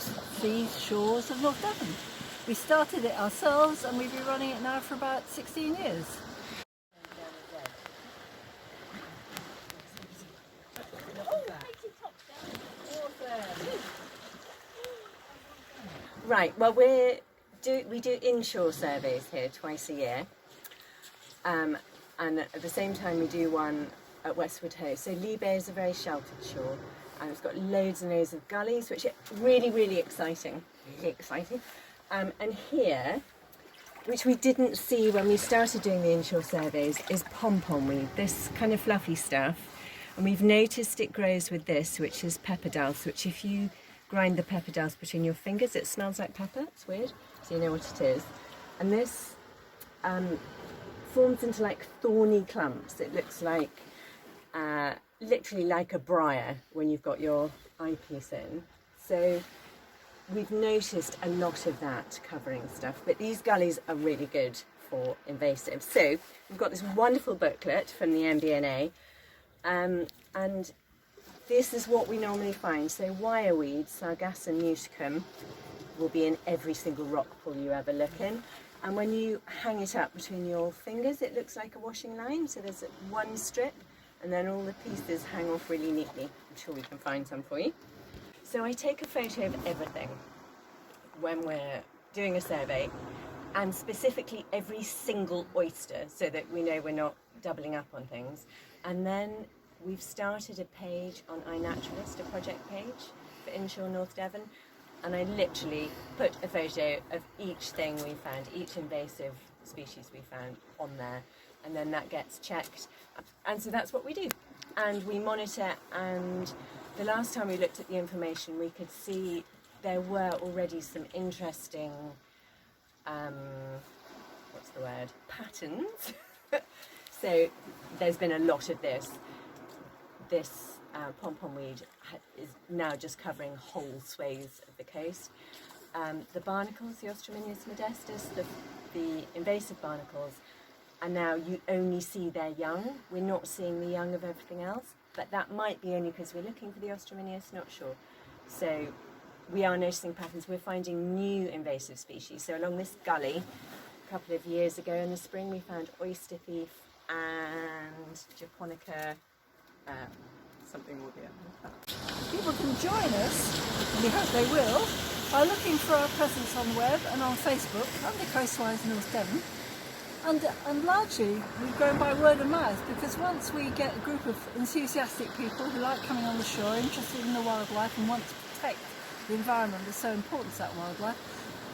seashores of North Devon. We started it ourselves and we've been running it now for about 16 years. Right, well we do inshore surveys here twice a year, and at the same time we do one at Westwood Ho. So Lee Bay is a very sheltered shore, and it's got loads and loads of gullies, which are really exciting. And here, which we didn't see when we started doing the inshore surveys, is pom-pom weed, this kind of fluffy stuff. And we've noticed it grows with this, which is pepper dulse, which if you grind the pepper dulse between your fingers, it smells like pepper. It's weird, so you know what it is. And this forms into like thorny clumps. It looks like literally like a briar when you've got your eyepiece in. So we've noticed a lot of that covering stuff, but these gullies are really good for invasive. So we've got this wonderful booklet from the MBNA, and this is what we normally find. So wireweed, Sargassum muticum, will be in every single rock pool you ever look in. And when you hang it up between your fingers, it looks like a washing line. So there's one strip, and then all the pieces hang off really neatly. I'm sure we can find some for you. So I take a photo of everything when we're doing a survey, and specifically every single oyster, so that we know we're not doubling up on things. And then we've started a page on iNaturalist, a project page for inshore North Devon, and I literally put a photo of each thing we found, each invasive species we found on there, and then that gets checked. And so that's what we do. And we monitor, and the last time we looked at the information, we could see there were already some interesting, patterns. So there's been a lot of this. This pom-pom weed is now just covering whole swathes of the coast. The barnacles, the Ostrominius modestus, the invasive barnacles, and now you only see their young. We're not seeing the young of everything else, but that might be only because we're looking for the Ostrominius, not sure. So we are noticing patterns. We're finding new invasive species. So along this gully, a couple of years ago in the spring, we found oyster thief and japonica, something will be up. People can join us, and we hope they will, by looking for our presence on the web and on Facebook under Coastwise North Devon. And largely we've grown by word of mouth, because once we get a group of enthusiastic people who like coming on the shore, interested in the wildlife and want to protect the environment that's so important to that wildlife,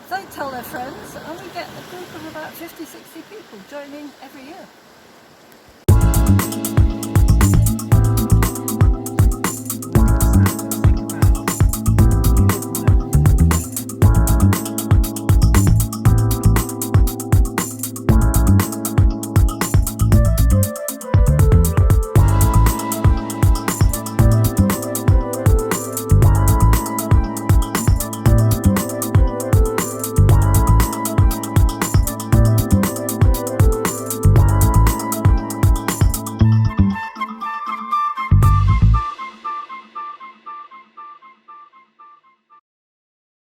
they tell their friends, and we get a group of about 50-60 people joining every year.